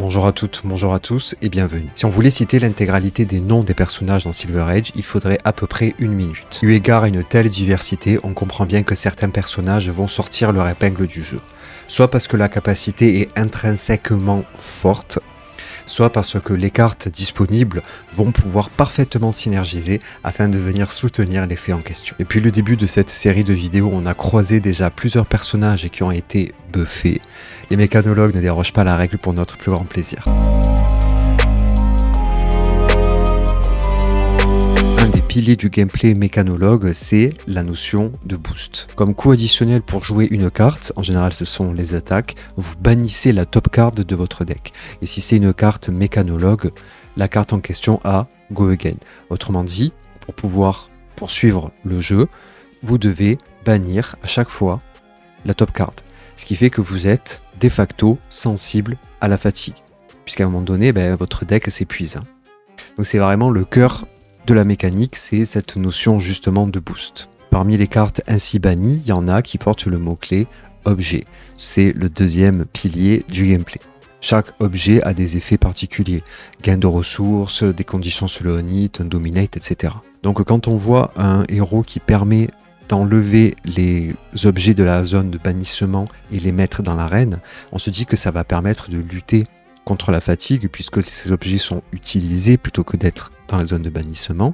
Bonjour à toutes, bonjour à tous et bienvenue. Si on voulait citer l'intégralité des noms des personnages dans Silver Age, il faudrait à peu près 1 minute. Eu égard à une telle diversité, on comprend bien que certains personnages vont sortir leur épingle du jeu. Soit parce que la capacité est intrinsèquement forte, soit parce que les cartes disponibles vont pouvoir parfaitement synergiser afin de venir soutenir l'effet en question. Depuis le début de cette série de vidéos, on a croisé déjà plusieurs personnages qui ont été buffés. Les mécanologues ne dérogent pas à la règle pour notre plus grand plaisir. Pilier du gameplay mécanologue, c'est la notion de boost. Comme coût additionnel pour jouer une carte, en général ce sont les attaques, vous bannissez la top card de votre deck. Et si c'est une carte mécanologue, la carte en question a Go Again. Autrement dit, pour pouvoir poursuivre le jeu, vous devez bannir à chaque fois la top card. Ce qui fait que vous êtes de facto sensible à la fatigue. Puisqu'à un moment donné, votre deck s'épuise. Donc c'est vraiment le cœur de la mécanique, c'est cette notion justement de boost. Parmi les cartes ainsi bannies, il y en a qui portent le mot-clé objet. C'est le deuxième pilier du gameplay. Chaque objet a des effets particuliers. Gain de ressources, des conditions sur le on-hit, un dominate, etc. Donc quand on voit un héros qui permet d'enlever les objets de la zone de bannissement et les mettre dans l'arène, on se dit que ça va permettre de lutter contre la fatigue puisque ces objets sont utilisés plutôt que d'être dans la zone de bannissement,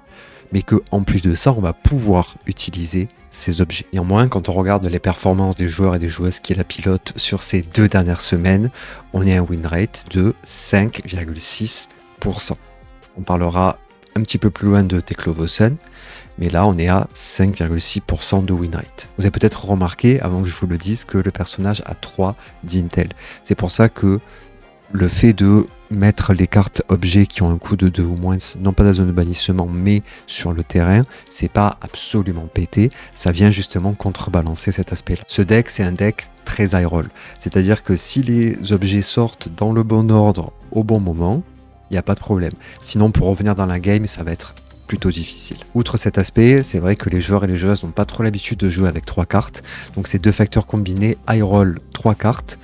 mais qu'en plus de ça, on va pouvoir utiliser ces objets. Néanmoins, quand on regarde les performances des joueurs et des joueuses qui la pilotent sur ces 2 dernières semaines, on est à un win rate de 5,6%. On parlera un petit peu plus loin de Teklovosen, mais là on est à 5,6% de win rate. Vous avez peut-être remarqué, avant que je vous le dise, que le personnage a 3 d'intel. C'est pour ça que le fait de mettre les cartes objets qui ont un coût de 2 ou moins, non pas dans la zone de bannissement, mais sur le terrain, c'est pas absolument pété, ça vient justement contrebalancer cet aspect-là. Ce deck, c'est un deck très high roll, c'est-à-dire que si les objets sortent dans le bon ordre au bon moment, il n'y a pas de problème. Sinon, pour revenir dans la game, ça va être plutôt difficile. Outre cet aspect, c'est vrai que les joueurs et les joueuses n'ont pas trop l'habitude de jouer avec 3 cartes, donc ces 2 facteurs combinés, high roll, 3 cartes,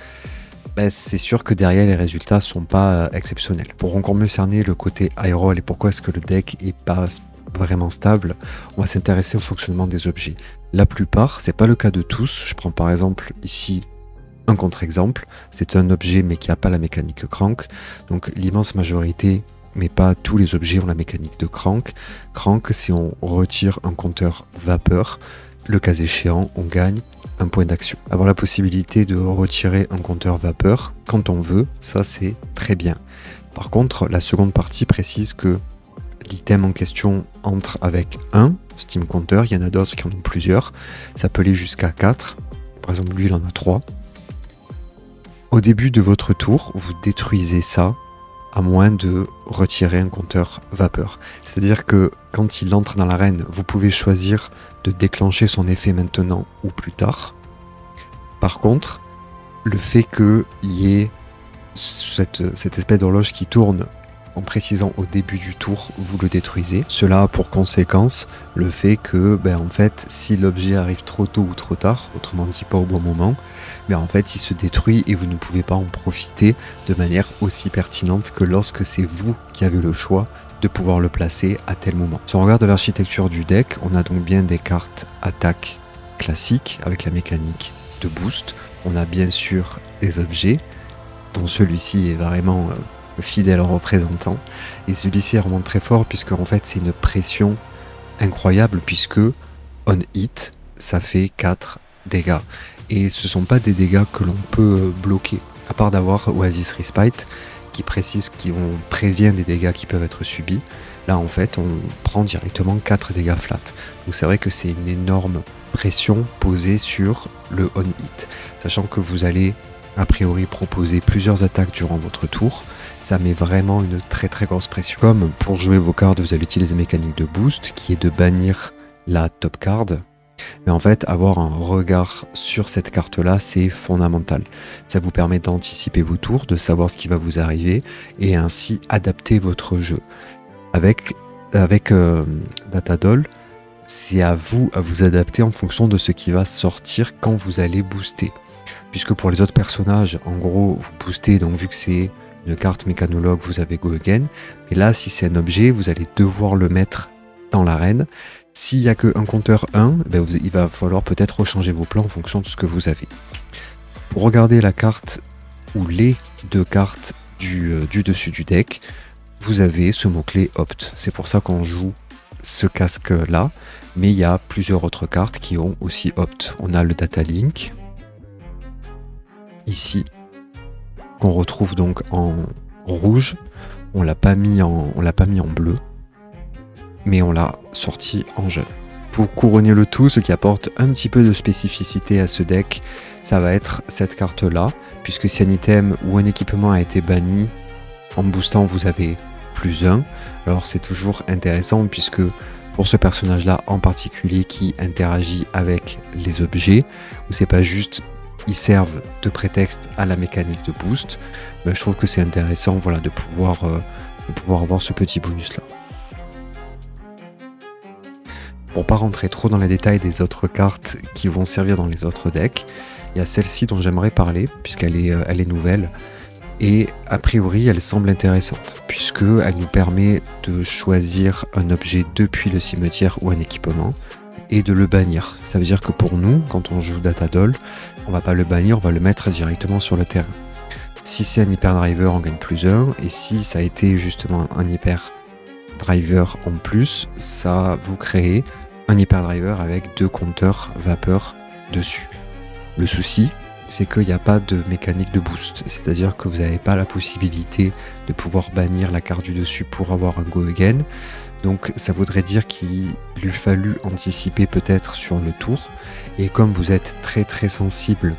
c'est sûr que derrière les résultats sont pas exceptionnels. Pour encore mieux cerner le côté high roll et pourquoi est-ce que le deck est pas vraiment stable, on va s'intéresser au fonctionnement des objets. La plupart, c'est pas le cas de tous. Je prends par exemple ici un contre-exemple, c'est un objet mais qui n'a pas la mécanique crank. Donc l'immense majorité, mais pas tous les objets ont la mécanique de crank. Crank, si on retire un compteur vapeur, le cas échéant, on gagne un point d'action. Avoir la possibilité de retirer un compteur vapeur quand on veut, ça c'est très bien. Par contre, la seconde partie précise que l'item en question entre avec un Steam Counter, il y en a d'autres qui en ont plusieurs, ça peut aller jusqu'à 4, par exemple lui il en a 3. Au début de votre tour, vous détruisez ça à moins de retirer un compteur vapeur. C'est-à-dire que quand il entre dans l'arène, vous pouvez choisir de déclencher son effet maintenant ou plus tard. Par contre, le fait qu'il y ait cette espèce d'horloge qui tourne en précisant au début du tour, vous le détruisez. Cela a pour conséquence le fait que, en fait, si l'objet arrive trop tôt ou trop tard, autrement dit pas au bon moment, en fait, il se détruit et vous ne pouvez pas en profiter de manière aussi pertinente que lorsque c'est vous qui avez le choix de pouvoir le placer à tel moment. Si on regarde l'architecture du deck, on a donc bien des cartes attaque classiques avec la mécanique de boost. On a bien sûr des objets, dont celui-ci est vraiment le fidèle représentant. Et celui-ci est vraiment très fort puisque en fait c'est une pression incroyable puisque on hit, ça fait 4 dégâts. Et ce ne sont pas des dégâts que l'on peut bloquer, à part d'avoir Oasis Respite qui précise qu'on prévient des dégâts qui peuvent être subis. Là en fait on prend directement 4 dégâts flat. Donc c'est vrai que c'est une énorme pression posée sur le on-hit. Sachant que vous allez a priori proposer plusieurs attaques durant votre tour, ça met vraiment une très très grosse pression. Comme pour jouer vos cartes, vous allez utiliser la mécanique de boost qui est de bannir la top card. Mais en fait, avoir un regard sur cette carte-là, c'est fondamental. Ça vous permet d'anticiper vos tours, de savoir ce qui va vous arriver et ainsi adapter votre jeu. Avec Datadol, c'est à vous adapter en fonction de ce qui va sortir quand vous allez booster. Puisque pour les autres personnages, en gros, vous boostez, donc vu que c'est une carte mécanologue, vous avez Go Again. Mais là, si c'est un objet, vous allez devoir le mettre dans l'arène. S'il n'y a qu'un compteur 1, il va falloir peut-être rechanger vos plans en fonction de ce que vous avez. Pour regarder la carte ou les deux cartes du dessus du deck, vous avez ce mot-clé Opt. C'est pour ça qu'on joue ce casque-là, mais il y a plusieurs autres cartes qui ont aussi Opt. On a le Data Link, ici, qu'on retrouve donc en rouge. On l'a pas mis en bleu, mais on l'a sorti en jaune. Pour couronner le tout, ce qui apporte un petit peu de spécificité à ce deck, ça va être cette carte-là, puisque si un item ou un équipement a été banni, en boostant vous avez +1. Alors c'est toujours intéressant, puisque pour ce personnage-là en particulier qui interagit avec les objets, où c'est pas juste ils servent de prétexte à la mécanique de boost, je trouve que c'est intéressant, voilà, de pouvoir avoir ce petit bonus-là. Pour pas rentrer trop dans les détails des autres cartes qui vont servir dans les autres decks, il y a celle-ci dont j'aimerais parler, puisqu'elle est nouvelle, et a priori elle semble intéressante, puisqu'elle nous permet de choisir un objet depuis le cimetière ou un équipement, et de le bannir. Ça veut dire que pour nous, quand on joue Datadol, on va pas le bannir, on va le mettre directement sur le terrain. Si c'est un hyper driver, on gagne +1, et si ça a été justement un hyper driver en plus, ça vous crée un hyper driver avec 2 compteurs vapeur dessus. Le souci, c'est qu'il n'y a pas de mécanique de boost, c'est-à-dire que vous n'avez pas la possibilité de pouvoir bannir la carte du dessus pour avoir un Go Again. Donc ça voudrait dire qu'il lui fallu anticiper peut-être sur le tour, et comme vous êtes très très sensible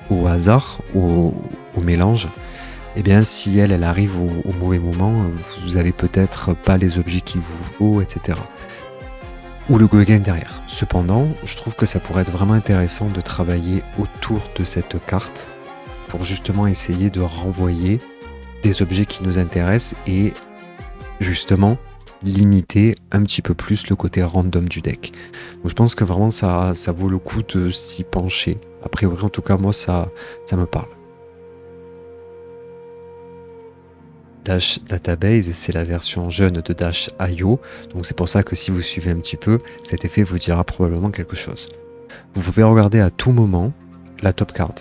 au hasard, au mélange, et bien si elle arrive au mauvais moment, vous avez peut-être pas les objets qu'il vous faut, etc. Ou le Go Again derrière. Cependant, je trouve que ça pourrait être vraiment intéressant de travailler autour de cette carte pour justement essayer de renvoyer des objets qui nous intéressent et justement limiter un petit peu plus le côté random du deck. Donc je pense que vraiment ça vaut le coup de s'y pencher. A priori, en tout cas, moi ça me parle. Dash Database, c'est la version jeune de Dash.io, donc c'est pour ça que si vous suivez un petit peu, cet effet vous dira probablement quelque chose. Vous pouvez regarder à tout moment la top card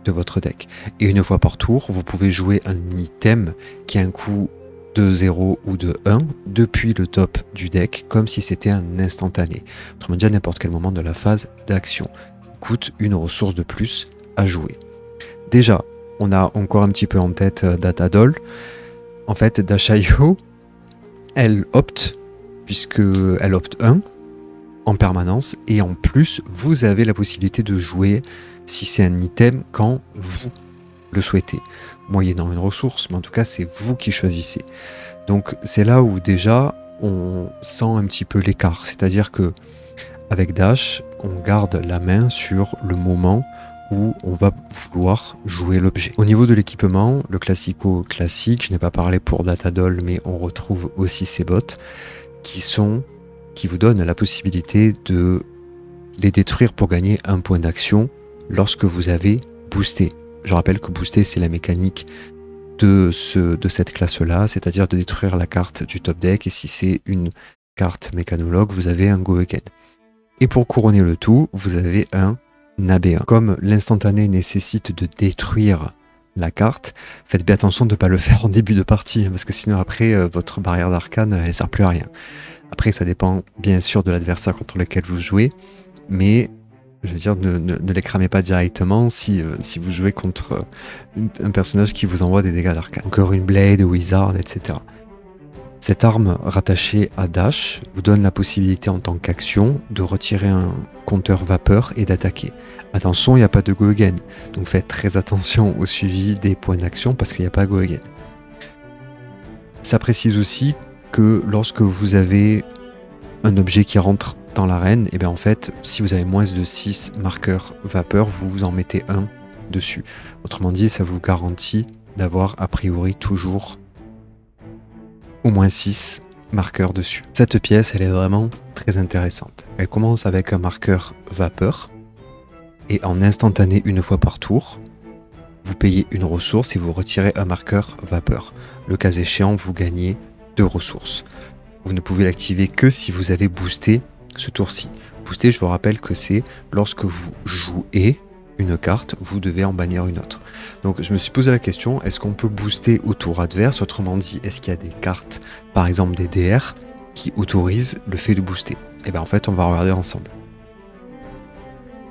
de votre deck, et une fois par tour, vous pouvez jouer un item qui a un coût de 0 ou de 1 depuis le top du deck, comme si c'était un instantané. Autrement dit, à n'importe quel moment de la phase d'action. Il coûte une ressource de plus à jouer. Déjà, on a encore un petit peu en tête Datadol. En fait, Dash.io, elle opte, puisqu'elle opte 1 en permanence, et en plus, vous avez la possibilité de jouer, si c'est un item, quand vous le souhaitez, moyennant une ressource, mais en tout cas, c'est vous qui choisissez. Donc, c'est là où déjà, on sent un petit peu l'écart, c'est-à-dire que avec Dash, on garde la main sur le moment où on va vouloir jouer l'objet. Au niveau de l'équipement, le classico classique, je n'ai pas parlé pour Datadol, mais on retrouve aussi ces bots qui vous donnent la possibilité de les détruire pour gagner un point d'action lorsque vous avez boosté. Je rappelle que booster, c'est la mécanique de cette classe-là, c'est-à-dire de détruire la carte du top deck, et si c'est une carte mécanologue, vous avez un Go Again. Et pour couronner le tout, vous avez un AB1. Comme l'instantané nécessite de détruire la carte, faites bien attention de ne pas le faire en début de partie, parce que sinon après, votre barrière d'arcane, elle ne sert plus à rien. Après, ça dépend bien sûr de l'adversaire contre lequel vous jouez, mais je veux dire, ne les cramez pas directement si vous jouez contre un personnage qui vous envoie des dégâts d'arcane. Encore une blade, wizard, etc. Cette arme rattachée à Dash vous donne la possibilité en tant qu'action de retirer un compteur vapeur et d'attaquer. Attention, il n'y a pas de Go Again, donc faites très attention au suivi des points d'action parce qu'il n'y a pas Go Again. Ça précise aussi que lorsque vous avez un objet qui rentre dans l'arène, et bien en fait, si vous avez moins de 6 marqueurs vapeur, vous en mettez un dessus. Autrement dit, ça vous garantit d'avoir a priori toujours au moins 6 marqueurs dessus. Cette pièce, elle est vraiment très intéressante. Elle commence avec un marqueur vapeur, et en instantané une fois par tour, vous payez une ressource et vous retirez un marqueur vapeur. Le cas échéant, vous gagnez 2 ressources. Vous ne pouvez l'activer que si vous avez boosté ce tour-ci. Booster, je vous rappelle que c'est lorsque vous jouez une carte, vous devez en bannir une autre. Donc je me suis posé la question, est-ce qu'on peut booster au tour adverse? Autrement dit, est-ce qu'il y a des cartes, par exemple des DR, qui autorisent le fait de booster? Et bien en fait, on va regarder ensemble.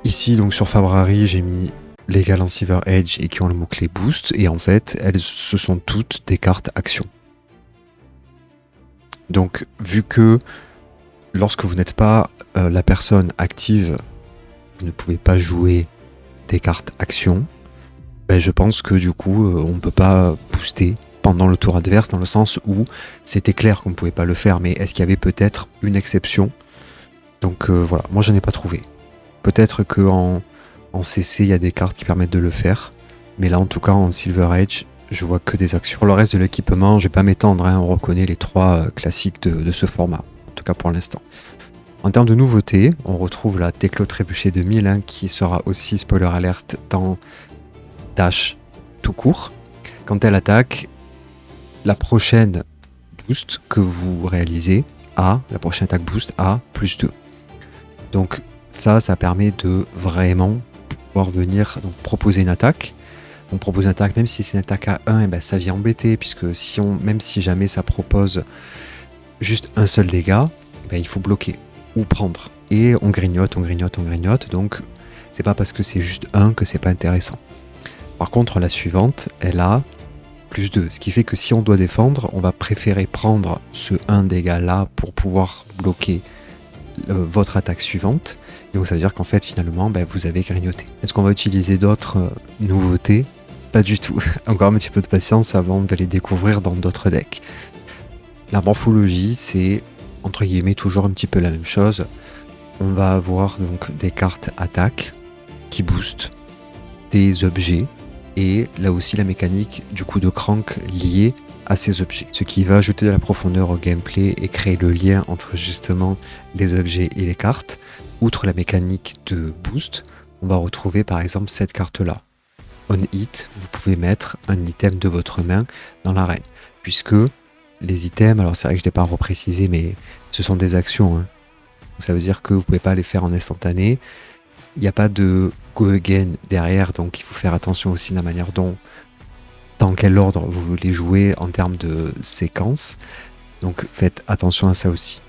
Ici, donc sur Fabrari, j'ai mis les Galanceiver Edge et qui ont le mot-clé boost, et en fait, ce sont toutes des cartes action. Donc, vu que lorsque vous n'êtes pas la personne active, vous ne pouvez pas jouer des cartes action, ben je pense que du coup, on ne peut pas booster pendant le tour adverse, dans le sens où c'était clair qu'on ne pouvait pas le faire, mais est-ce qu'il y avait peut-être une exception? Donc voilà, moi je n'ai pas trouvé. Peut-être qu'en CC, il y a des cartes qui permettent de le faire, mais là en tout cas en Silver Edge, je vois que des actions. Pour le reste de l'équipement, je vais pas m'étendre, hein, on reconnaît les 3 classiques de ce format, en tout cas pour l'instant. En termes de nouveautés, on retrouve la Teclo Trébuchet 2000, hein, qui sera aussi, spoiler alerte, dans Dash tout court. Quand elle attaque, la prochaine boost que vous réalisez la prochaine attaque boost a +2. Donc ça permet de vraiment pouvoir venir donc, proposer une attaque. On propose une attaque, même si c'est une attaque à 1, et ben ça vient embêter, puisque même si jamais ça propose juste un seul dégât, ben il faut bloquer ou prendre. Et on grignote, donc c'est pas parce que c'est juste 1 que c'est pas intéressant. Par contre, la suivante, elle a +2, ce qui fait que si on doit défendre, on va préférer prendre ce 1 dégât là pour pouvoir bloquer votre attaque suivante. Et donc ça veut dire qu'en fait finalement vous avez grignoté. Est-ce qu'on va utiliser d'autres nouveautés? Pas du tout. Encore un petit peu de patience avant de les découvrir dans d'autres decks. La morphologie, c'est entre guillemets toujours un petit peu la même chose. On va avoir donc des cartes attaque qui boostent des objets, et là aussi la mécanique du coup de crank liée à ces objets, ce qui va ajouter de la profondeur au gameplay et créer le lien entre justement les objets et les cartes. Outre la mécanique de boost, on va retrouver par exemple cette carte là. On hit, vous pouvez mettre un item de votre main dans l'arène, puisque les items, alors c'est vrai que je ne l'ai pas reprécisé, mais ce sont des actions, hein. Donc ça veut dire que vous ne pouvez pas les faire en instantané. Il n'y a pas de go again derrière, donc il faut faire attention aussi à la manière dont, dans quel ordre vous les jouez en termes de séquence. Donc faites attention à ça aussi.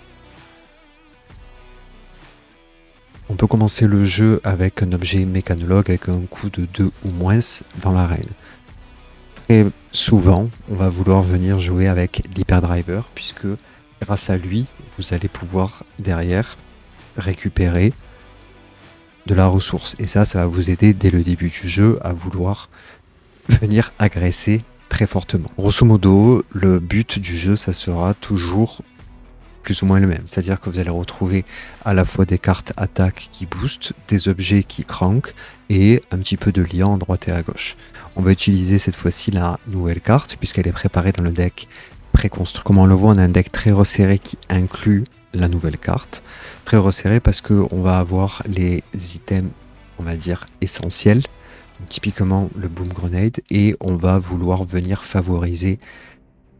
On peut commencer le jeu avec un objet mécanologue avec un coût de 2 ou moins dans l'arène. Très souvent, on va vouloir venir jouer avec l'hyperdriver, puisque grâce à lui, vous allez pouvoir derrière récupérer de la ressource. Et ça va vous aider dès le début du jeu à vouloir venir agresser très fortement. Grosso modo, le but du jeu, ça sera toujours plus ou moins le même. C'est-à-dire que vous allez retrouver à la fois des cartes attaque qui boostent, des objets qui crank et un petit peu de lien à droite et à gauche. On va utiliser cette fois-ci la nouvelle carte puisqu'elle est préparée dans le deck préconstruit. Comme on le voit, on a un deck très resserré qui inclut la nouvelle carte. Très resserré parce qu'on va avoir les items, on va dire, essentiels. Donc, typiquement le Boom Grenade, et on va vouloir venir favoriser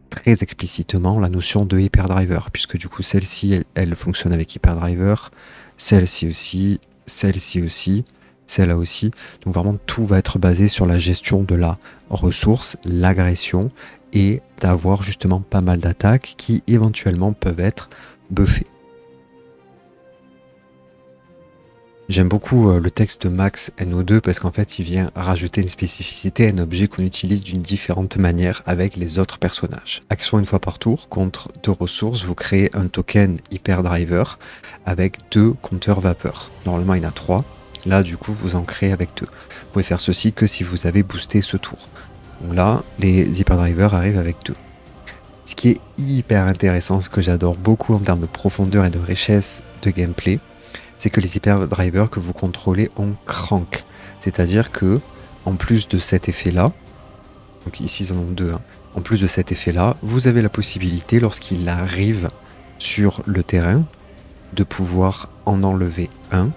très explicitement la notion de Hyperdriver, puisque du coup celle-ci elle fonctionne avec Hyperdriver, celle-ci aussi, celle-ci aussi, celle-là aussi. Donc vraiment tout va être basé sur la gestion de la ressource, l'agression, et d'avoir justement pas mal d'attaques qui éventuellement peuvent être buffées. J'aime beaucoup le texte de Max NO2 parce qu'en fait il vient rajouter une spécificité à un objet qu'on utilise d'une différente manière avec les autres personnages. Action une fois par tour, contre 2 ressources, vous créez un token Hyperdriver avec 2 compteurs vapeur. Normalement il y en a 3, là du coup vous en créez avec 2. Vous pouvez faire ceci que si vous avez boosté ce tour. Donc là les Hyperdrivers arrivent avec 2. Ce qui est hyper intéressant, ce que j'adore beaucoup en termes de profondeur et de richesse de gameplay, c'est que les hyperdrivers que vous contrôlez ont crank. C'est-à-dire que, en plus de cet effet-là, donc ici ils en ont 2, hein, en plus de cet effet-là, vous avez la possibilité, lorsqu'il arrive sur le terrain, de pouvoir en enlever un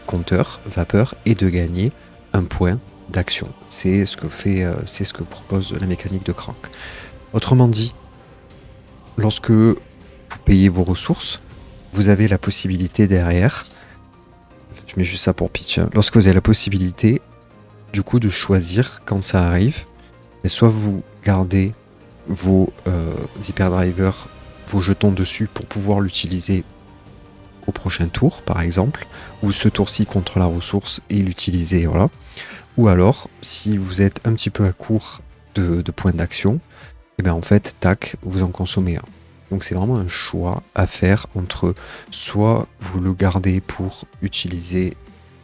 compteur vapeur et de gagner un point d'action. C'est ce que propose la mécanique de Crank. Autrement dit, lorsque vous payez vos ressources, vous avez la possibilité derrière, je mets juste ça pour pitch, hein, lorsque vous avez la possibilité du coup de choisir quand ça arrive, mais soit vous gardez vos hyperdrivers, vos jetons dessus pour pouvoir l'utiliser au prochain tour par exemple, ou ce tour-ci contre la ressource et l'utiliser, voilà. Ou alors, si vous êtes un petit peu à court de points d'action, et bien en fait, tac, vous en consommez un. Donc c'est vraiment un choix à faire entre soit vous le gardez pour utiliser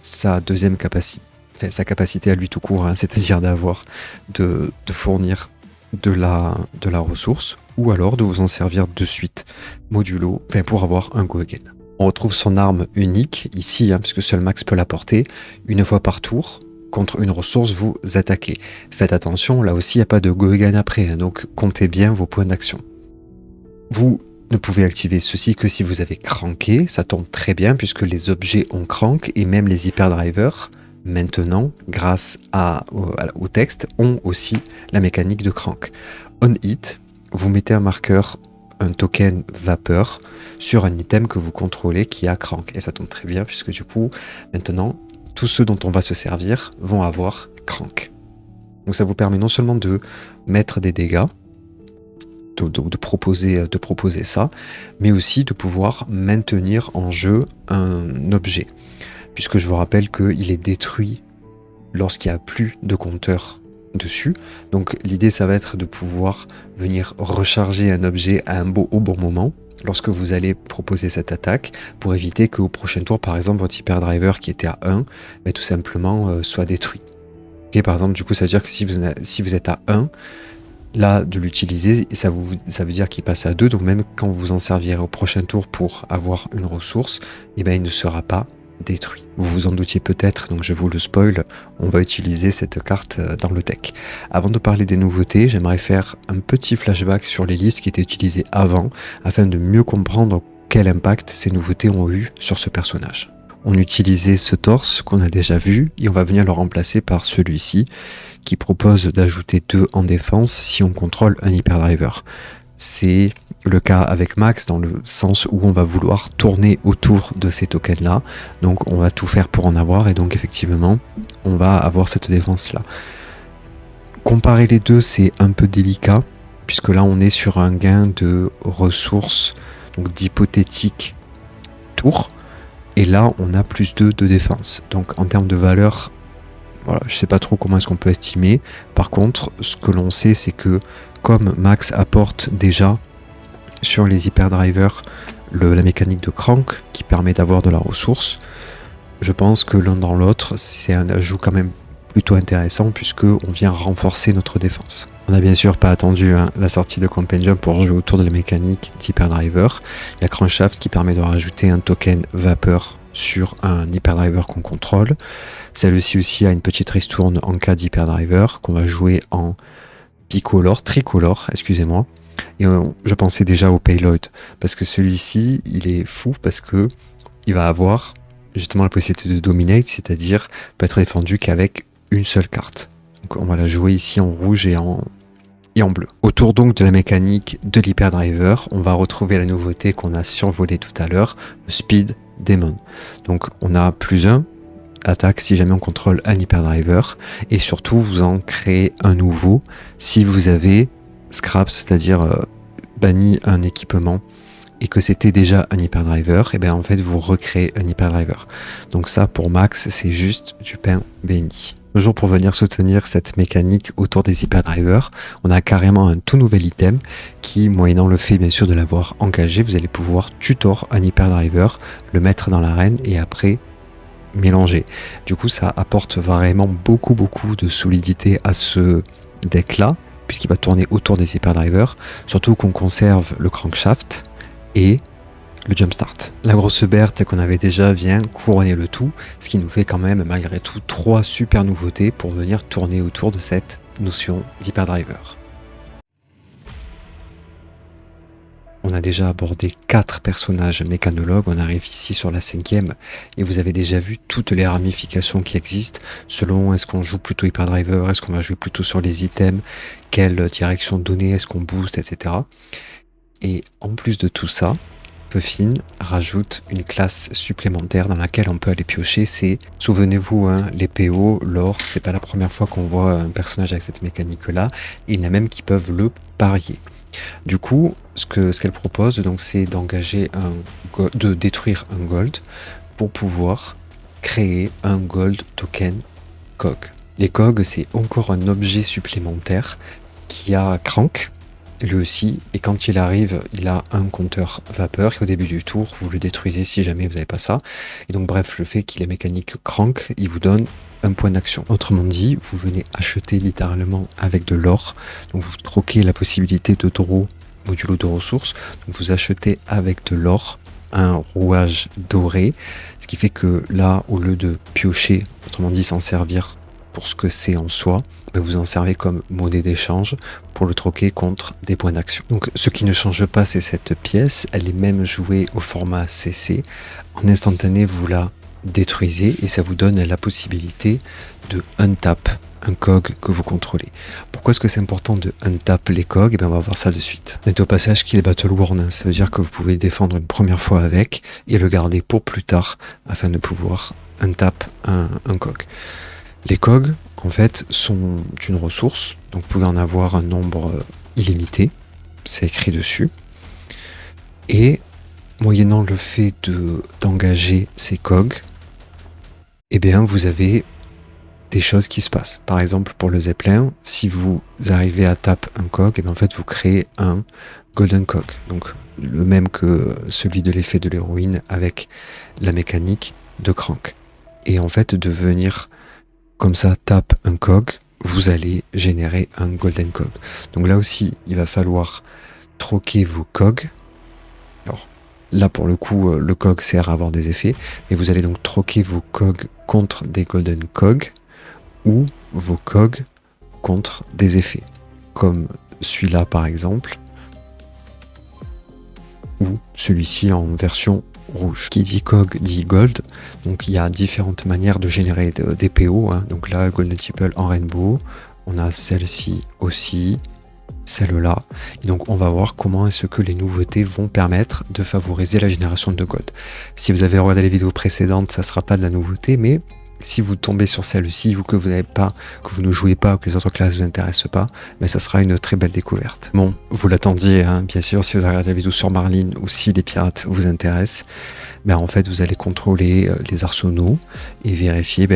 sa deuxième capacité, enfin, sa capacité à lui tout court, hein, c'est-à-dire de fournir de la ressource, ou alors de vous en servir de suite, modulo, enfin, pour avoir un go again. On retrouve son arme unique ici, hein, puisque seul Max peut la porter, une fois par tour. Contre une ressource, vous attaquez. Faites attention, là aussi, il n'y a pas de go again après, hein, donc comptez bien vos points d'action. Vous ne pouvez activer ceci que si vous avez cranké, ça tombe très bien puisque les objets ont crank et même les hyperdrivers, maintenant, grâce au texte, ont aussi la mécanique de crank. On hit, vous mettez un marqueur, un token vapeur sur un item que vous contrôlez qui a crank. Et ça tombe très bien puisque du coup, maintenant, tous ceux dont on va se servir vont avoir crank. Donc ça vous permet non seulement de mettre des dégâts, de proposer ça, mais aussi de pouvoir maintenir en jeu un objet. Puisque je vous rappelle qu'il est détruit lorsqu'il n'y a plus de compteur dessus. Donc l'idée, ça va être de pouvoir venir recharger un objet au bon moment, lorsque vous allez proposer cette attaque, pour éviter qu'au prochain tour, par exemple, votre hyperdriver qui était à 1, tout simplement soit détruit. Okay, par exemple, du coup, ça veut dire que si vous êtes à 1, là, de l'utiliser, ça veut dire qu'il passe à 2, donc même quand vous en servirez au prochain tour pour avoir une ressource, il ne sera pas détruit. Vous vous en doutiez peut-être, donc je vous le spoil, on va utiliser cette carte dans le deck. Avant de parler des nouveautés, j'aimerais faire un petit flashback sur les listes qui étaient utilisées avant, afin de mieux comprendre quel impact ces nouveautés ont eu sur ce personnage. On utilisait ce torse qu'on a déjà vu, et on va venir le remplacer par celui-ci, qui propose d'ajouter 2 en défense si on contrôle un hyperdriver. C'est le cas avec Max dans le sens où on va vouloir tourner autour de ces tokens là, donc on va tout faire pour en avoir, et donc effectivement on va avoir cette défense là. Comparer les deux, c'est un peu délicat puisque là on est sur un gain de ressources, donc d'hypothétiques tours, et là on a plus 2 de défense, donc en termes de valeur, voilà, je sais pas trop comment est-ce qu'on peut estimer. Par contre, ce que l'on sait, c'est que comme Max apporte déjà sur les hyperdrivers la mécanique de crank qui permet d'avoir de la ressource, je pense que l'un dans l'autre, c'est un ajout quand même plutôt intéressant puisque on vient renforcer notre défense. On n'a bien sûr pas attendu la sortie de Compendium pour jouer autour de la mécanique d'hyperdriver. Il y a Crankshaft qui permet de rajouter un token vapeur sur un hyperdriver qu'on contrôle. Celle-ci aussi a une petite ristourne en cas d'hyperdriver qu'on va jouer en tricolore, excusez-moi. Et je pensais déjà au payload parce que celui-ci, il est fou parce que il va avoir justement la possibilité de dominate, c'est-à-dire peut être défendu qu'avec une seule carte. Donc on va la jouer ici en rouge et en bleu. Autour donc de la mécanique de l'hyperdriver, on va retrouver la nouveauté qu'on a survolée tout à l'heure, le Speed Demon. Donc on a +1 attaque si jamais on contrôle un hyperdriver, et surtout vous en créez un nouveau si vous avez scrap, c'est-à-dire banni un équipement et que c'était déjà un hyperdriver, et bien en fait vous recréez un hyperdriver. Donc ça pour Max c'est juste du pain béni. Toujours pour venir soutenir cette mécanique autour des hyperdrivers, on a carrément un tout nouvel item qui, moyennant le fait bien sûr de l'avoir engagé, vous allez pouvoir tutor un hyperdriver, le mettre dans l'arène et après mélanger. Du coup ça apporte vraiment beaucoup de solidité à ce deck là, puisqu'il va tourner autour des hyperdrivers, surtout qu'on conserve le crankshaft et le jumpstart. La grosse Berthe qu'on avait déjà vient couronner le tout, ce qui nous fait quand même malgré tout 3 super nouveautés pour venir tourner autour de cette notion d'hyperdriver. On a déjà abordé 4 personnages mécanologues, on arrive ici sur la 5e et vous avez déjà vu toutes les ramifications qui existent selon est-ce qu'on joue plutôt Hyperdriver, est-ce qu'on va jouer plutôt sur les items, quelle direction donner, est-ce qu'on booste, etc. Et en plus de tout ça, Puffin rajoute une classe supplémentaire dans laquelle on peut aller piocher, c'est, souvenez-vous, hein, les PO, l'or, c'est pas la première fois qu'on voit un personnage avec cette mécanique-là, et il y en a même qui peuvent le parier. Du coup, ce qu'elle propose, donc, c'est d'engager de détruire un gold pour pouvoir créer un gold token cog. Les cogs, c'est encore un objet supplémentaire qui a Crank, lui aussi, et quand il arrive, il a un compteur vapeur, et au début du tour, vous le détruisez si jamais vous n'avez pas ça. Et donc bref, le fait qu'il ait mécanique Crank, il vous donne un point d'action. Autrement dit, vous venez acheter littéralement avec de l'or, donc vous troquez la possibilité de draw modulo de ressources, donc vous achetez avec de l'or un rouage doré, ce qui fait que là, au lieu de piocher, autrement dit s'en servir pour ce que c'est en soi, vous en servez comme monnaie d'échange pour le troquer contre des points d'action. Donc ce qui ne change pas, c'est cette pièce, elle est même jouée au format CC. En instantané, vous la détruisez et ça vous donne la possibilité de untap un cog que vous contrôlez. Pourquoi est-ce que c'est important de untap les cogs? On va voir ça de suite. C'est au passage qu'il est battle worn, hein. Ça veut dire que vous pouvez défendre une première fois avec et le garder pour plus tard afin de pouvoir untap un cog. Les cogs, en fait, sont une ressource, donc vous pouvez en avoir un nombre illimité, c'est écrit dessus. Et moyennant le fait d'engager ces cogs, eh bien vous avez des choses qui se passent. Par exemple, pour le Zeppelin, si vous arrivez à taper un cog, eh bien en fait vous créez un golden cog, donc le même que celui de l'effet de l'héroïne avec la mécanique de Crank. Et en fait, de venir comme ça, tape un cog, vous allez générer un golden cog. Donc là aussi, il va falloir troquer vos cogs. Alors là, pour le coup, le cog sert à avoir des effets, mais vous allez donc troquer vos cogs contre des golden cogs ou vos cogs contre des effets, comme celui-là par exemple, ou celui-ci en version rouge. Qui dit cog dit gold, donc il y a différentes manières de générer des PO, hein. Donc là, golden tipple en rainbow, on a celle-ci aussi, celle-là, et donc on va voir comment est-ce que les nouveautés vont permettre de favoriser la génération de gold. Si vous avez regardé les vidéos précédentes, ça sera pas de la nouveauté, mais si vous tombez sur celle-ci ou que vous n'avez pas, que vous ne jouez pas ou que les autres classes ne vous intéressent pas, mais ça sera une très belle découverte. Bon, vous l'attendiez, hein, bien sûr, si vous regardez la vidéo sur Marlin ou si les pirates vous intéressent, ben en fait vous allez contrôler les arsenaux et vérifier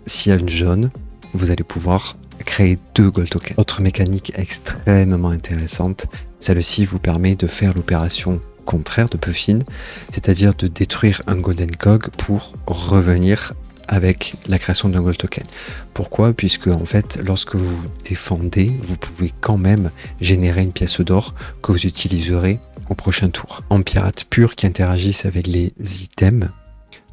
s'il y a une zone, vous allez pouvoir créer 2 gold tokens. Autre mécanique extrêmement intéressante, celle-ci vous permet de faire l'opération contraire de Puffin, c'est-à-dire de détruire un golden cog pour revenir avec la création d'un gold token. Pourquoi? Puisque en fait, lorsque vous défendez, vous pouvez quand même générer une pièce d'or que vous utiliserez au prochain tour. En pirate pur qui interagissent avec les items,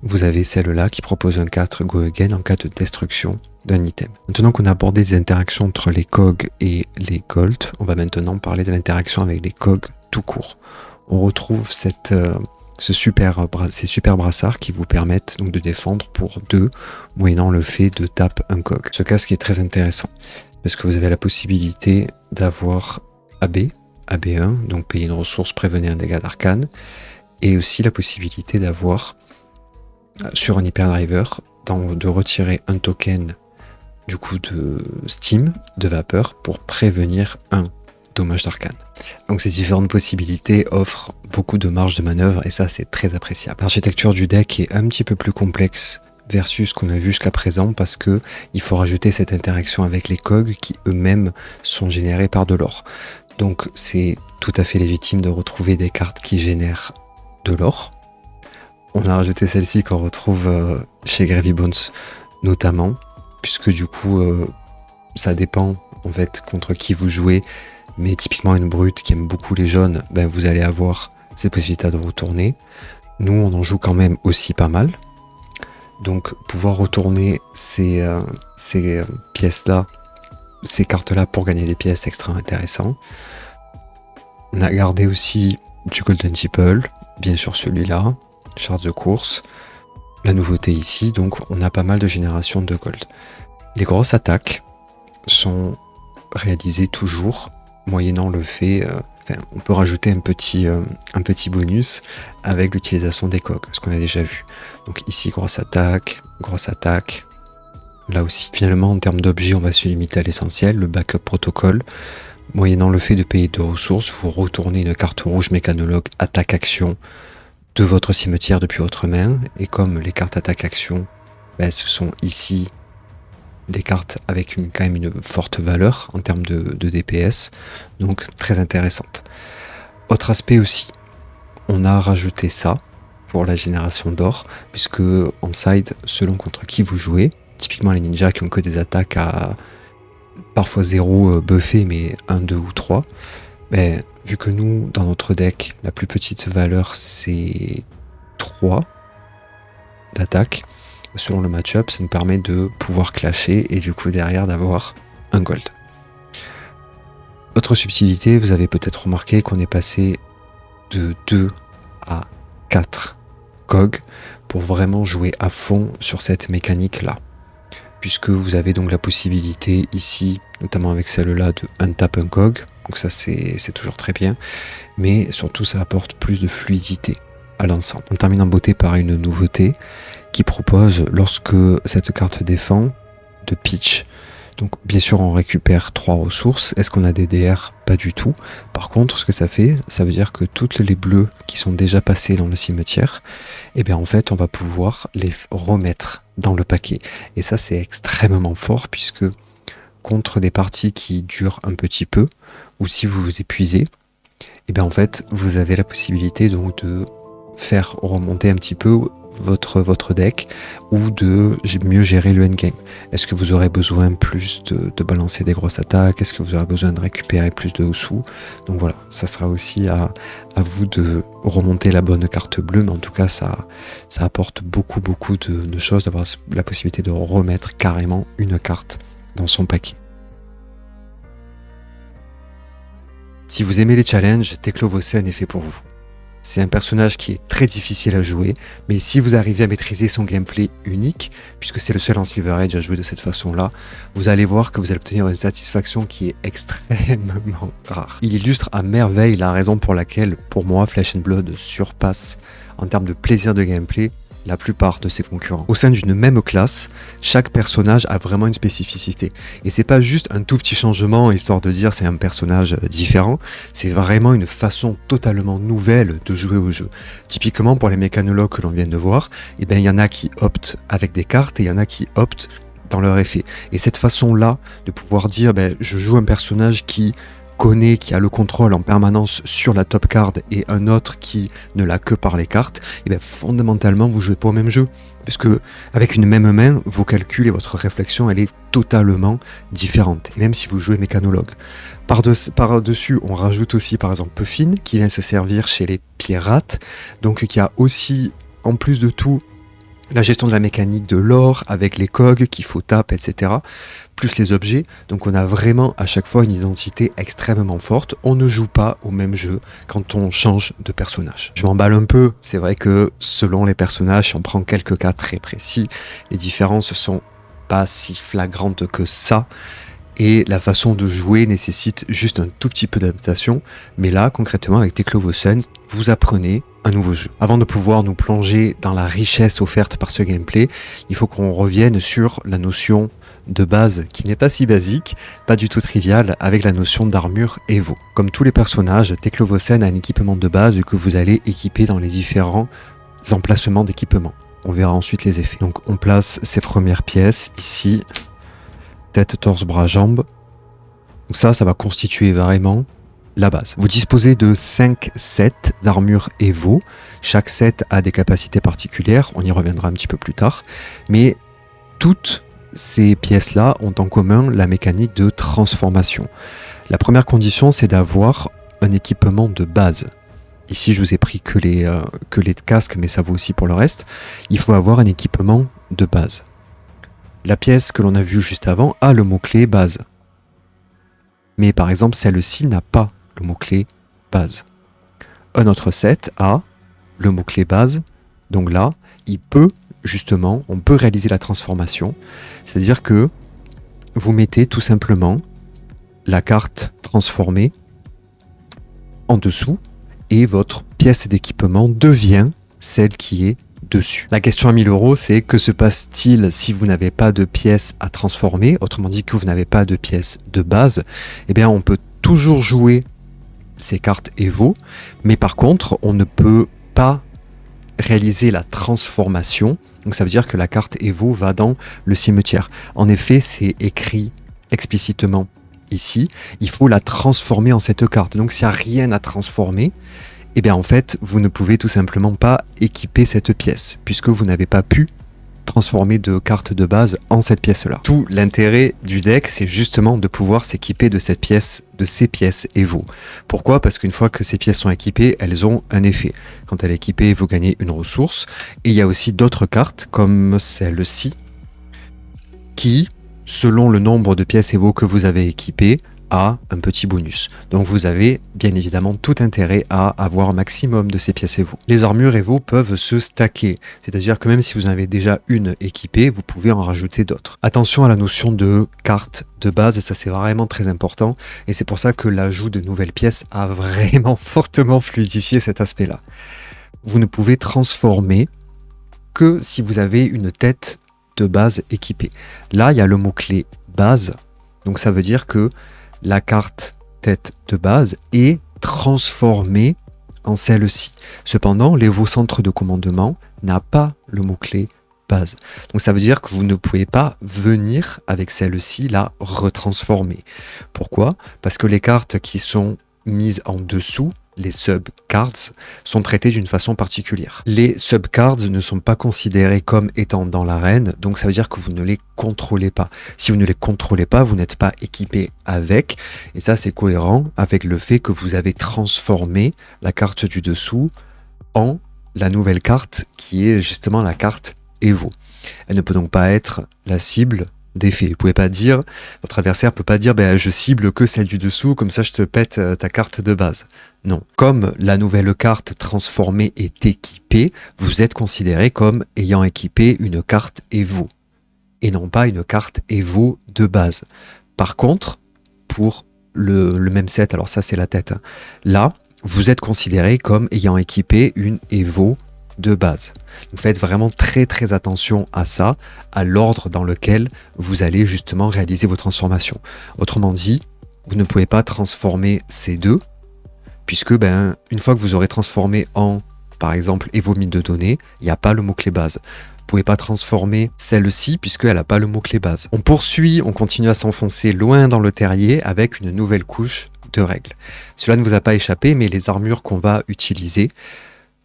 vous avez celle-là qui propose un 4 go again en cas de destruction d'un item. Maintenant qu'on a abordé les interactions entre les cogs et les gold, on va maintenant parler de l'interaction avec les cogs tout court. On retrouve ces super brassards qui vous permettent donc de défendre pour 2 moyennant le fait de taper un cog. Ce casque est très intéressant parce que vous avez la possibilité d'avoir AB1, donc payer une ressource, prévenir un dégât d'arcane, et aussi la possibilité d'avoir sur un hyperdriver de retirer un token du coup de Steam, de vapeur, pour prévenir un dommage d'arcane. Donc ces différentes possibilités offrent beaucoup de marge de manœuvre et ça c'est très appréciable. L'architecture du deck est un petit peu plus complexe versus ce qu'on a vu jusqu'à présent parce que il faut rajouter cette interaction avec les cogs qui eux-mêmes sont générés par de l'or. Donc c'est tout à fait légitime de retrouver des cartes qui génèrent de l'or. On a rajouté celle-ci qu'on retrouve chez Gravy Bones notamment, puisque du coup ça dépend en fait contre qui vous jouez. Mais typiquement une brute qui aime beaucoup les jaunes, vous allez avoir cette possibilité de retourner. Nous, on en joue quand même aussi pas mal. Donc pouvoir retourner ces pièces-là, ces cartes-là pour gagner des pièces, c'est extrêmement intéressant. On a gardé aussi du Golden Tipple, bien sûr celui-là, charte de course, la nouveauté ici, donc on a pas mal de générations de gold. Les grosses attaques sont réalisées toujours, moyennant le fait, on peut rajouter un petit bonus avec l'utilisation des cogs, ce qu'on a déjà vu. Donc ici, grosse attaque, là aussi. Finalement, en termes d'objets, on va se limiter à l'essentiel, le backup protocole. Moyennant le fait de payer 2 ressources, vous retournez une carte rouge mécanologue attaque-action de votre cimetière depuis votre main. Et comme les cartes attaque-action, ce sont ici des cartes avec quand même une forte valeur en termes de DPS, donc très intéressante. Autre aspect aussi, on a rajouté ça pour la génération d'or, puisque en side, selon contre qui vous jouez, typiquement les ninjas qui ont que des attaques à parfois 0 buffé, mais 1, 2 ou 3, vu que nous, dans notre deck, la plus petite valeur c'est 3 d'attaque, selon le match-up, ça nous permet de pouvoir clasher et du coup derrière d'avoir un gold. Autre subtilité, vous avez peut-être remarqué qu'on est passé de 2 à 4 COG pour vraiment jouer à fond sur cette mécanique là. Puisque vous avez donc la possibilité ici, notamment avec celle-là, de untap un COG, donc ça c'est toujours très bien, mais surtout ça apporte plus de fluidité à l'ensemble. On termine en beauté par une nouveauté qui propose, lorsque cette carte défend, de pitch. Donc bien sûr on récupère 3 ressources. Est-ce qu'on a des DR? Pas du tout. Par contre ce que ça fait, ça veut dire que toutes les bleus qui sont déjà passées dans le cimetière, en fait on va pouvoir les remettre dans le paquet. Et ça c'est extrêmement fort, puisque contre des parties qui durent un petit peu, ou si vous vous épuisez, en fait vous avez la possibilité donc de faire remonter un petit peu votre deck, ou de mieux gérer le endgame. Est-ce que vous aurez besoin plus de balancer des grosses attaques? Est-ce que vous aurez besoin de récupérer plus de sous? Donc voilà, ça sera aussi à vous de remonter la bonne carte bleue, mais en tout cas ça apporte beaucoup de choses, d'avoir la possibilité de remettre carrément une carte dans son paquet. Si vous aimez les challenges, Teclovosen est fait pour vous. C'est un personnage qui est très difficile à jouer, mais si vous arrivez à maîtriser son gameplay unique, puisque c'est le seul en Silver Age à jouer de cette façon-là, vous allez voir que vous allez obtenir une satisfaction qui est extrêmement rare. Il illustre à merveille la raison pour laquelle, pour moi, Flesh and Blood surpasse, en termes de plaisir de gameplay, la plupart de ses concurrents. Au sein d'une même classe, chaque personnage a vraiment une spécificité. Et c'est pas juste un tout petit changement histoire de dire c'est un personnage différent, c'est vraiment une façon totalement nouvelle de jouer au jeu. Typiquement pour les mécanologues que l'on vient de voir, il y en a qui optent avec des cartes et il y en a qui optent dans leur effet. Et cette façon-là de pouvoir dire je joue un personnage qui connaît, qui a le contrôle en permanence sur la top card, et un autre qui ne l'a que par les cartes, fondamentalement vous jouez pas au même jeu, parce que avec une même main, vos calculs et votre réflexion elle est totalement différente, et même si vous jouez mécanologue. Par-dessus, on rajoute aussi par exemple Puffin, qui vient se servir chez les pirates, donc qui a aussi, en plus de tout, la gestion de la mécanique de l'or avec les cogs qu'il faut taper, etc. Plus les objets. Donc on a vraiment à chaque fois une identité extrêmement forte. On ne joue pas au même jeu quand on change de personnage. Je m'emballe un peu. C'est vrai que selon les personnages, si on prend quelques cas très précis, les différences sont pas si flagrantes que ça. Et la façon de jouer nécessite juste un tout petit peu d'adaptation. Mais là, concrètement, avec Teclovosen, vous apprenez un nouveau jeu. Avant de pouvoir nous plonger dans la richesse offerte par ce gameplay, il faut qu'on revienne sur la notion de base, qui n'est pas si basique, pas du tout triviale, avec la notion d'armure Evo. Comme tous les personnages, Teclovosen a un équipement de base que vous allez équiper dans les différents emplacements d'équipement. On verra ensuite les effets. Donc on place ces premières pièces ici, tête, torse, bras, jambes. Donc ça va constituer vraiment la base. Vous disposez de 5 sets d'armure Evo. Chaque set a des capacités particulières, on y reviendra un petit peu plus tard. Mais toutes ces pièces-là ont en commun la mécanique de transformation. La première condition, c'est d'avoir un équipement de base. Ici, je vous ai pris que les casques, mais ça vaut aussi pour le reste. Il faut avoir un équipement de base. La pièce que l'on a vue juste avant a le mot-clé base. Mais par exemple, celle-ci n'a pas le mot-clé base. un autre set a le mot-clé base. Donc là, on peut réaliser la transformation. C'est-à-dire que vous mettez tout simplement la carte transformée en dessous et votre pièce d'équipement devient celle qui est dessus. La question à 1000 €, c'est que se passe-t-il si vous n'avez pas de pièce à transformer, autrement dit que vous n'avez pas de pièce de base? Eh bien, on peut toujours jouer ces cartes Evo, mais par contre, on ne peut pas réaliser la transformation. Donc ça veut dire que la carte Evo va dans le cimetière. En effet, c'est écrit explicitement ici, il faut la transformer en cette carte. Donc s'il n'y a rien à transformer, eh bien en fait, vous ne pouvez tout simplement pas équiper cette pièce, puisque vous n'avez pas pu transformer de carte de base en cette pièce-là. Tout l'intérêt du deck, c'est justement de pouvoir s'équiper de cette pièce, de ces pièces Evo. Pourquoi? Parce qu'une fois que ces pièces sont équipées, elles ont un effet. Quand elle est équipée, vous gagnez une ressource. Et il y a aussi d'autres cartes, comme celle-ci, qui, selon le nombre de pièces Evo que vous avez équipées, a un petit bonus. Donc vous avez bien évidemment tout intérêt à avoir un maximum de ces pièces Evo. Les armures Evo peuvent se stacker, c'est-à-dire que même si vous en avez déjà une équipée, vous pouvez en rajouter d'autres. Attention à la notion de carte de base, ça c'est vraiment très important, et c'est pour ça que l'ajout de nouvelles pièces a vraiment fortement fluidifié cet aspect-là. Vous ne pouvez transformer que si vous avez une tête de base équipée. Là, il y a le mot-clé base, donc ça veut dire que la carte tête de base est transformée en celle-ci. Cependant, l'Evo centre de commandement n'a pas le mot-clé base. Donc ça veut dire que vous ne pouvez pas venir avec celle-ci la retransformer. Pourquoi? Parce que les cartes qui sont mises en dessous, les subcards, sont traitées d'une façon particulière. Les subcards ne sont pas considérés comme étant dans l'arène, donc ça veut dire que vous ne les contrôlez pas. Si vous ne les contrôlez pas, vous n'êtes pas équipé avec, et ça c'est cohérent avec le fait que vous avez transformé la carte du dessous en la nouvelle carte qui est justement la carte Evo. Elle ne peut donc pas être la cible d'effet. Vous pouvez pas dire, votre adversaire peut pas dire je cible que celle du dessous, comme ça je te pète ta carte de base. Non. Comme la nouvelle carte transformée est équipée, vous êtes considéré comme ayant équipé une carte Evo et non pas une carte Evo de base. Par contre, pour le même set, alors ça c'est la tête, hein, là vous êtes considéré comme ayant équipé une Evo de base. Donc faites vraiment très très attention à ça, à l'ordre dans lequel vous allez justement réaliser vos transformations. Autrement dit, vous ne pouvez pas transformer ces deux, puisque une fois que vous aurez transformé en, par exemple, Evo mine de données, il n'y a pas le mot-clé base. Vous ne pouvez pas transformer celle-ci, puisqu'elle n'a pas le mot-clé base. On poursuit, on continue à s'enfoncer loin dans le terrier avec une nouvelle couche de règles. Cela ne vous a pas échappé, mais les armures qu'on va utiliser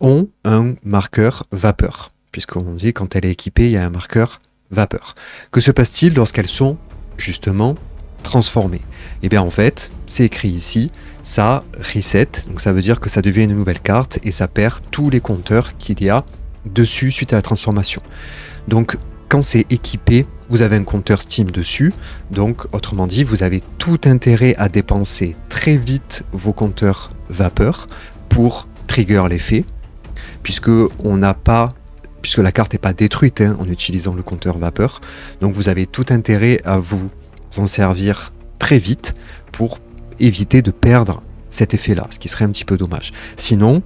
ont un marqueur vapeur, puisqu'on dit quand elle est équipée, il y a un marqueur vapeur. Que se passe-t-il lorsqu'elles sont justement transformées? Et bien en fait, c'est écrit ici, ça reset, donc ça veut dire que ça devient une nouvelle carte et ça perd tous les compteurs qu'il y a dessus suite à la transformation. Donc quand c'est équipé, vous avez un compteur Steam dessus, donc autrement dit, vous avez tout intérêt à dépenser très vite vos compteurs vapeur pour trigger l'effet, puisque la carte n'est pas détruite en utilisant le compteur vapeur. Donc vous avez tout intérêt à vous en servir très vite pour éviter de perdre cet effet-là, ce qui serait un petit peu dommage. Sinon,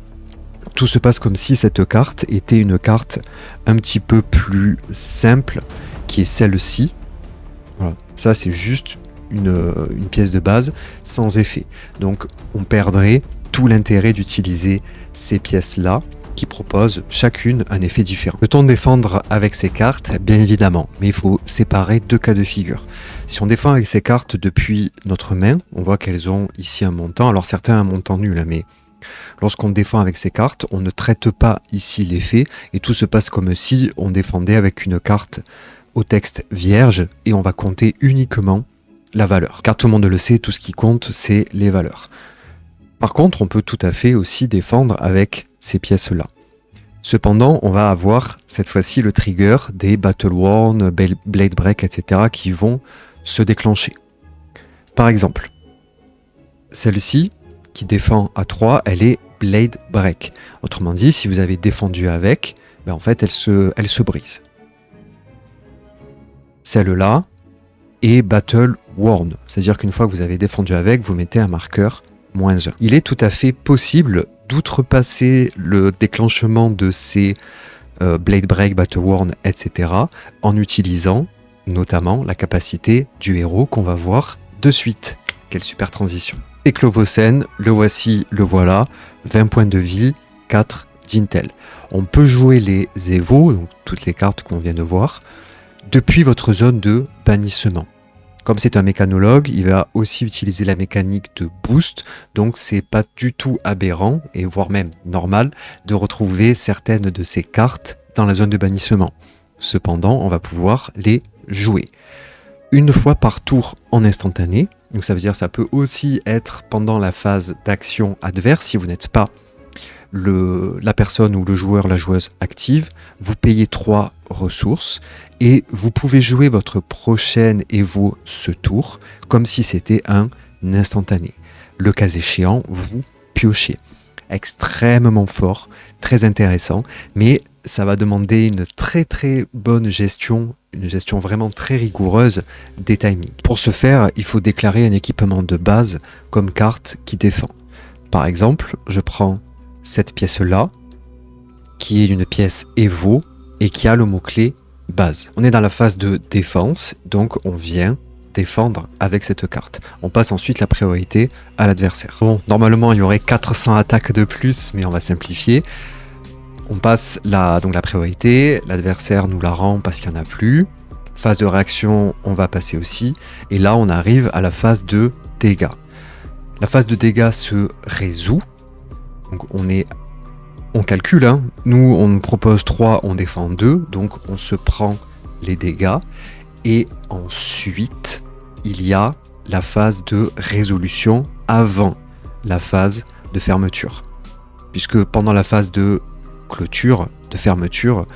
tout se passe comme si cette carte était une carte un petit peu plus simple, qui est celle-ci. Voilà. Ça, c'est juste une pièce de base sans effet. Donc on perdrait tout l'intérêt d'utiliser ces pièces-là, qui proposent chacune un effet différent. Peut-on défendre avec ces cartes? Bien évidemment, mais il faut séparer deux cas de figure. Si on défend avec ces cartes depuis notre main, on voit qu'elles ont ici un montant, alors certains un montant nul, mais lorsqu'on défend avec ces cartes, on ne traite pas ici l'effet, et tout se passe comme si on défendait avec une carte au texte vierge, et on va compter uniquement la valeur. Car tout le monde le sait, tout ce qui compte, c'est les valeurs. Par contre, on peut tout à fait aussi défendre avec ces pièces-là. Cependant, on va avoir cette fois-ci le trigger des Battle Worn, Blade Break, etc. qui vont se déclencher. Par exemple, celle-ci, qui défend à 3, elle est Blade Break. Autrement dit, si vous avez défendu avec, ben en fait, elle se brise. Celle-là est Battle Worn, c'est-à-dire qu'une fois que vous avez défendu avec, vous mettez un marqueur -1. Il est tout à fait possible d'outrepasser le déclenchement de ces Blade Break, Battle Worn, etc. en utilisant notamment la capacité du héros qu'on va voir de suite. Quelle super transition. Teclovocen, le voici, le voilà, 20 points de vie, 4 d'intel. On peut jouer les Evo, donc toutes les cartes qu'on vient de voir, depuis votre zone de bannissement. Comme c'est un mécanologue, il va aussi utiliser la mécanique de boost, donc c'est pas du tout aberrant, et voire même normal, de retrouver certaines de ces cartes dans la zone de bannissement. Cependant, on va pouvoir les jouer une fois par tour en instantané, donc ça veut dire que ça peut aussi être pendant la phase d'action adverse, si vous n'êtes pas la personne ou le joueur, la joueuse active, vous payez 3 ressources et vous pouvez jouer votre prochaine Evo ce tour comme si c'était un instantané. Le cas échéant, vous piochez. Extrêmement fort, très intéressant, mais ça va demander une très très bonne gestion, une gestion vraiment très rigoureuse des timings. Pour ce faire, il faut déclarer un équipement de base comme carte qui défend. Par exemple, je prends cette pièce-là, qui est une pièce Evo et qui a le mot-clé base. On est dans la phase de défense, donc on vient défendre avec cette carte. On passe ensuite la priorité à l'adversaire. Bon, normalement il y aurait 400 attaques de plus, mais on va simplifier. On passe donc la priorité, l'adversaire nous la rend parce qu'il n'y en a plus. Phase de réaction, on va passer aussi. Et là, on arrive à la phase de dégâts. La phase de dégâts se résout. Donc on calcule, hein. Nous on propose 3, on défend 2, donc on se prend les dégâts. Et ensuite, il y a la phase de résolution avant la phase de fermeture. Puisque pendant la phase de clôture, de fermeture,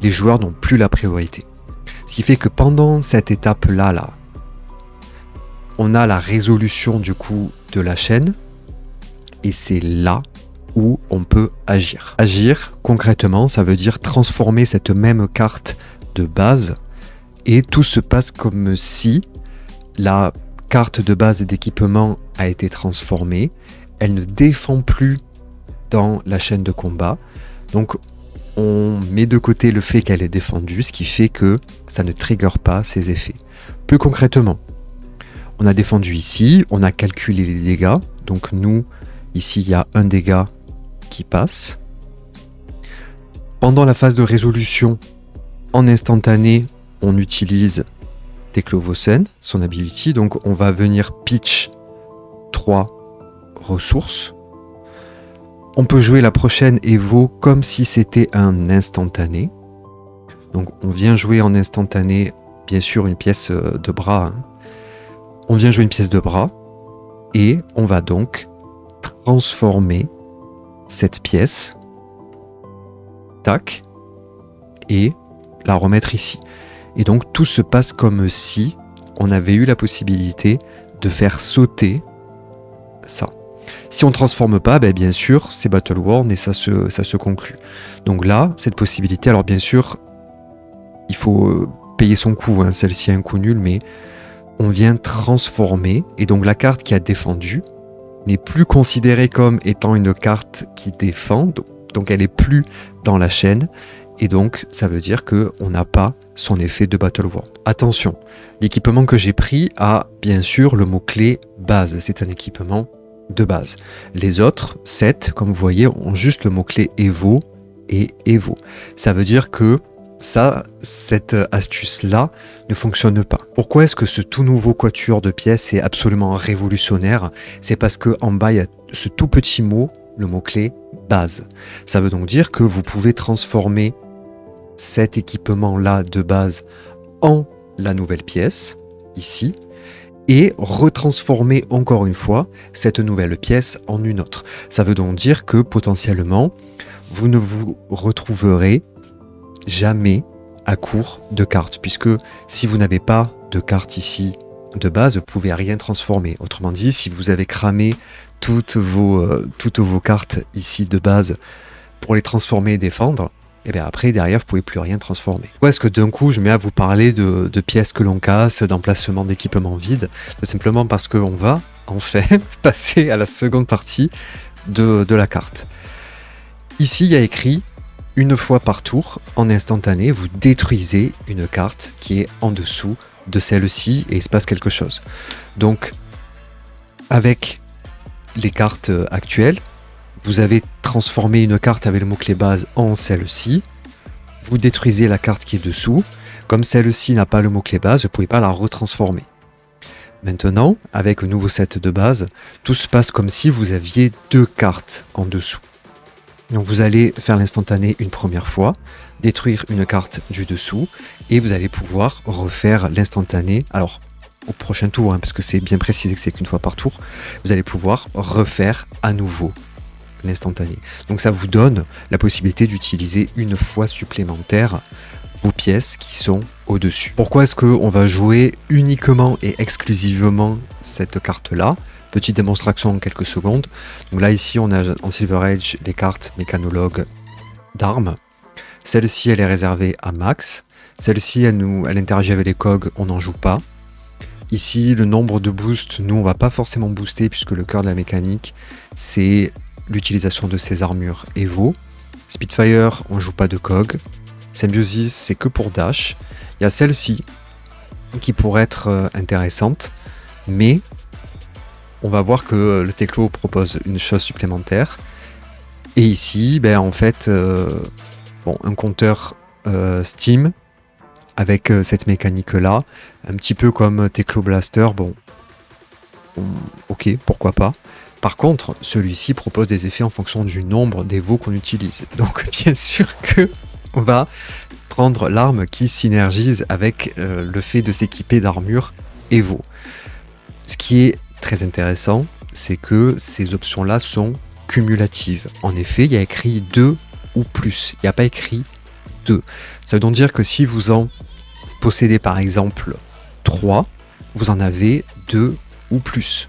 les joueurs n'ont plus la priorité. Ce qui fait que pendant cette étape-là, on a la résolution du coup de la chaîne, et c'est là où on peut agir. Agir, concrètement, ça veut dire transformer cette même carte de base, et tout se passe comme si la carte de base d'équipement a été transformée, elle ne défend plus dans la chaîne de combat, donc on met de côté le fait qu'elle est défendue, ce qui fait que ça ne trigger pas ses effets. Plus concrètement, on a défendu ici, on a calculé les dégâts, donc nous, ici il y a un dégât qui passe. Pendant la phase de résolution, en instantané, on utilise Teclovocen, son ability, donc on va venir pitch 3 ressources. On peut jouer la prochaine Evo comme si c'était un instantané. Donc on vient jouer en instantané, bien sûr une pièce de bras. Hein. On vient jouer une pièce de bras et on va donc transformer cette pièce, tac, et la remettre ici. Et donc tout se passe comme si on avait eu la possibilité de faire sauter ça. Si on ne transforme pas, bien sûr, c'est Battle Worn et ça se conclut. Donc là, cette possibilité, alors bien sûr, il faut payer son coût, hein, celle-ci a un coût nul, mais on vient transformer, et donc la carte qui a défendu n'est plus considérée comme étant une carte qui défend, donc elle n'est plus dans la chaîne, et donc ça veut dire qu'on n'a pas son effet de Battle Worn. Attention, l'équipement que j'ai pris a bien sûr le mot-clé base, c'est un équipement de base. Les autres 7, comme vous voyez, ont juste le mot-clé Evo et Evo. Ça veut dire que cette astuce-là ne fonctionne pas. Pourquoi est-ce que ce tout nouveau quatuor de pièces est absolument révolutionnaire? C'est parce qu'en bas, il y a ce tout petit mot, le mot-clé base. Ça veut donc dire que vous pouvez transformer cet équipement-là de base en la nouvelle pièce, ici, et retransformer encore une fois cette nouvelle pièce en une autre. Ça veut donc dire que potentiellement, vous ne vous retrouverez jamais à court de cartes, puisque si vous n'avez pas de carte ici de base, vous ne pouvez rien transformer. Autrement dit, si vous avez cramé toutes vos cartes ici de base pour les transformer et défendre, et bien après, derrière, vous pouvez plus rien transformer. Pourquoi est-ce que d'un coup, je mets à vous parler de pièces que l'on casse, d'emplacement d'équipement vide? Tout simplement parce qu'on va, en fait, passer à la seconde partie de la carte. Ici, il y a écrit, une fois par tour, en instantané, vous détruisez une carte qui est en dessous de celle-ci et il se passe quelque chose. Donc, avec les cartes actuelles, vous avez transformé une carte avec le mot-clé base en celle-ci. Vous détruisez la carte qui est dessous. Comme celle-ci n'a pas le mot-clé base, vous ne pouvez pas la retransformer. Maintenant, avec le nouveau set de base, tout se passe comme si vous aviez deux cartes en dessous. Donc vous allez faire l'instantané une première fois, détruire une carte du dessous, et vous allez pouvoir refaire l'instantané. Alors, au prochain tour, parce que c'est bien précisé que c'est qu'une fois par tour, vous allez pouvoir refaire à nouveau l'instantané. Donc ça vous donne la possibilité d'utiliser une fois supplémentaire vos pièces qui sont au-dessus. Pourquoi est-ce qu'on va jouer uniquement et exclusivement cette carte-là? Petite démonstration en quelques secondes. Donc là, ici, on a en Silver Age les cartes mécanologues d'armes. Celle-ci, elle est réservée à max. Celle-ci, elle interagit avec les cogs, on n'en joue pas. Ici, le nombre de boosts, nous, on va pas forcément booster puisque le cœur de la mécanique, c'est l'utilisation de ces armures Evo. Spitfire, on joue pas de cog. Symbiosis, c'est que pour dash. Il y a celle-ci qui pourrait être intéressante, mais on va voir que le Teclo propose une chose supplémentaire. Et ici, en fait, un compteur Steam avec cette mécanique-là, un petit peu comme Teclo Blaster, ok, pourquoi pas. Par contre, celui-ci propose des effets en fonction du nombre d'Evo qu'on utilise. Donc bien sûr que on va prendre l'arme qui synergise avec le fait de s'équiper d'armure Evo. Ce qui est très intéressant, c'est que ces options-là sont cumulatives. En effet, il y a écrit 2 ou plus. Il n'y a pas écrit 2. Ça veut donc dire que si vous en possédez par exemple 3, vous en avez 2 ou plus.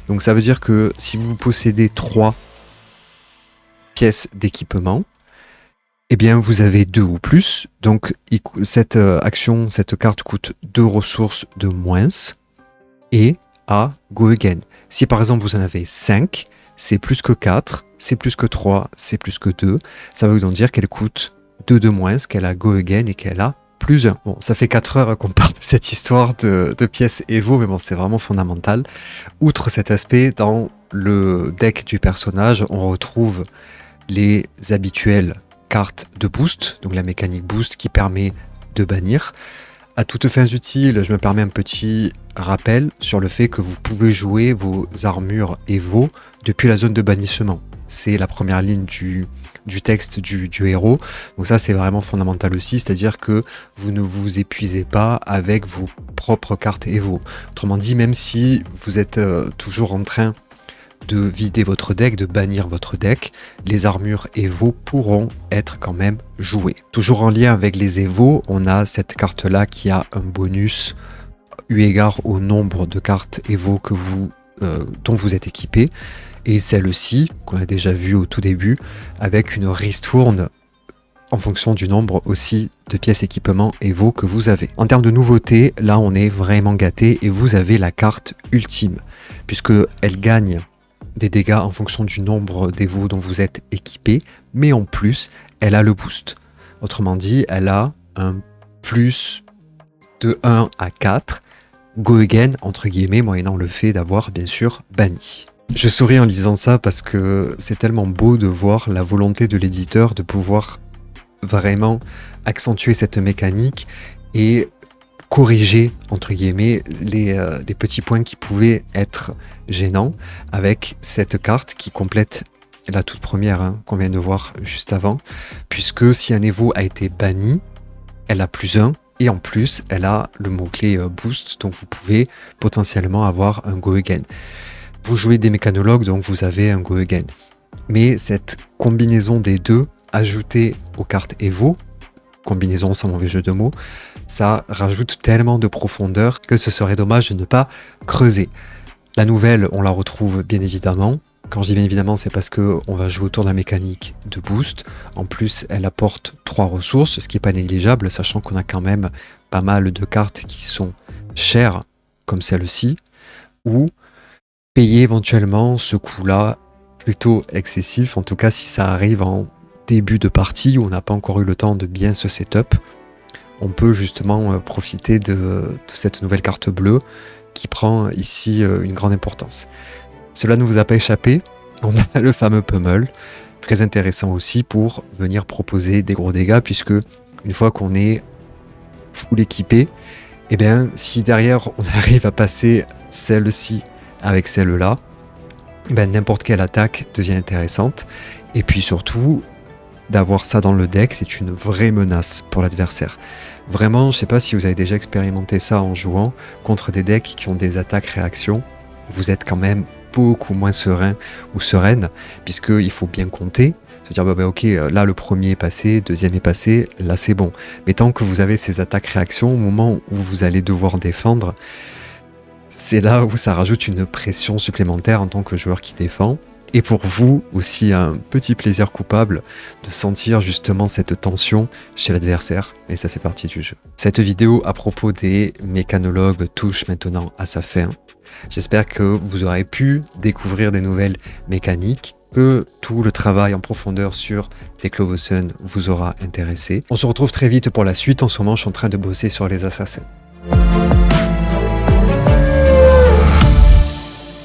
Donc ça veut dire que si vous possédez 3 pièces d'équipement, eh bien vous avez 2 ou plus. Donc cette carte coûte 2 ressources de moins et à go again. Si par exemple vous en avez 5, c'est plus que 4, c'est plus que 3, c'est plus que 2. Ça veut donc dire qu'elle coûte 2 de moins, qu'elle a go again et qu'elle a plus 1. Bon, ça fait 4 heures qu'on parle de cette histoire de pièces Evo, mais bon, c'est vraiment fondamental. Outre cet aspect, dans le deck du personnage, on retrouve les habituelles cartes de boost, donc la mécanique boost qui permet de bannir. À toutes fins utiles, je me permets un petit rappel sur le fait que vous pouvez jouer vos armures Evo depuis la zone de bannissement. C'est la première ligne du texte du héros. Donc ça, c'est vraiment fondamental aussi, c'est-à-dire que vous ne vous épuisez pas avec vos propres cartes Evo. Autrement dit, même si vous êtes toujours en train de vider votre deck, de bannir votre deck, les armures Evo pourront être quand même jouées. Toujours en lien avec les Evo, on a cette carte-là qui a un bonus eu égard au nombre de cartes Evo que dont vous êtes équipé, et celle-ci, qu'on a déjà vue au tout début, avec une ristourne en fonction du nombre aussi de pièces équipement Evo que vous avez. En termes de nouveautés, là on est vraiment gâté et vous avez la carte ultime, puisque elle gagne des dégâts en fonction du nombre d'Evo dont vous êtes équipé, mais en plus, elle a le boost. Autrement dit, elle a un plus de 1 à 4, go again, entre guillemets, moyennant le fait d'avoir, bien sûr, banni. Je souris en lisant ça parce que c'est tellement beau de voir la volonté de l'éditeur de pouvoir vraiment accentuer cette mécanique et corriger, entre guillemets, les petits points qui pouvaient être gênants avec cette carte qui complète la toute première qu'on vient de voir juste avant, puisque si un Evo a été banni, elle a plus 1 et en plus elle a le mot-clé boost, donc vous pouvez potentiellement avoir un go again. Vous jouez des mécanologues, donc vous avez un go again. Mais cette combinaison des deux, ajoutée aux cartes Evo, combinaison sans mauvais jeu de mots, ça rajoute tellement de profondeur que ce serait dommage de ne pas creuser. La nouvelle, on la retrouve bien évidemment. Quand je dis bien évidemment, c'est parce qu'on va jouer autour de la mécanique de boost. En plus, elle apporte 3 ressources, ce qui n'est pas négligeable, sachant qu'on a quand même pas mal de cartes qui sont chères, comme celle-ci, ou payer éventuellement ce coût-là plutôt excessif, en tout cas si ça arrive en début de partie où on n'a pas encore eu le temps de bien se setup. On peut justement profiter de cette nouvelle carte bleue qui prend ici une grande importance. Cela ne vous a pas échappé, on a le fameux pummel, très intéressant aussi pour venir proposer des gros dégâts, puisque une fois qu'on est full équipé, et bien si derrière on arrive à passer celle-ci avec celle-là, ben, n'importe quelle attaque devient intéressante, et puis surtout, d'avoir ça dans le deck, c'est une vraie menace pour l'adversaire. Vraiment, je sais pas si vous avez déjà expérimenté ça en jouant contre des decks qui ont des attaques-réactions, vous êtes quand même beaucoup moins serein ou sereine, puisqu'il faut bien compter, se dire bah, ok, là le premier est passé, deuxième est passé, là c'est bon. Mais tant que vous avez ces attaques-réactions, au moment où vous allez devoir défendre, c'est là où ça rajoute une pression supplémentaire en tant que joueur qui défend. Et pour vous aussi un petit plaisir coupable de sentir justement cette tension chez l'adversaire, et ça fait partie du jeu. Cette vidéo à propos des mécanologues touche maintenant à sa fin. J'espère que vous aurez pu découvrir des nouvelles mécaniques, que tout le travail en profondeur sur Teclovosen vous aura intéressé. On se retrouve très vite pour la suite. En ce moment, je suis en train de bosser sur les assassins.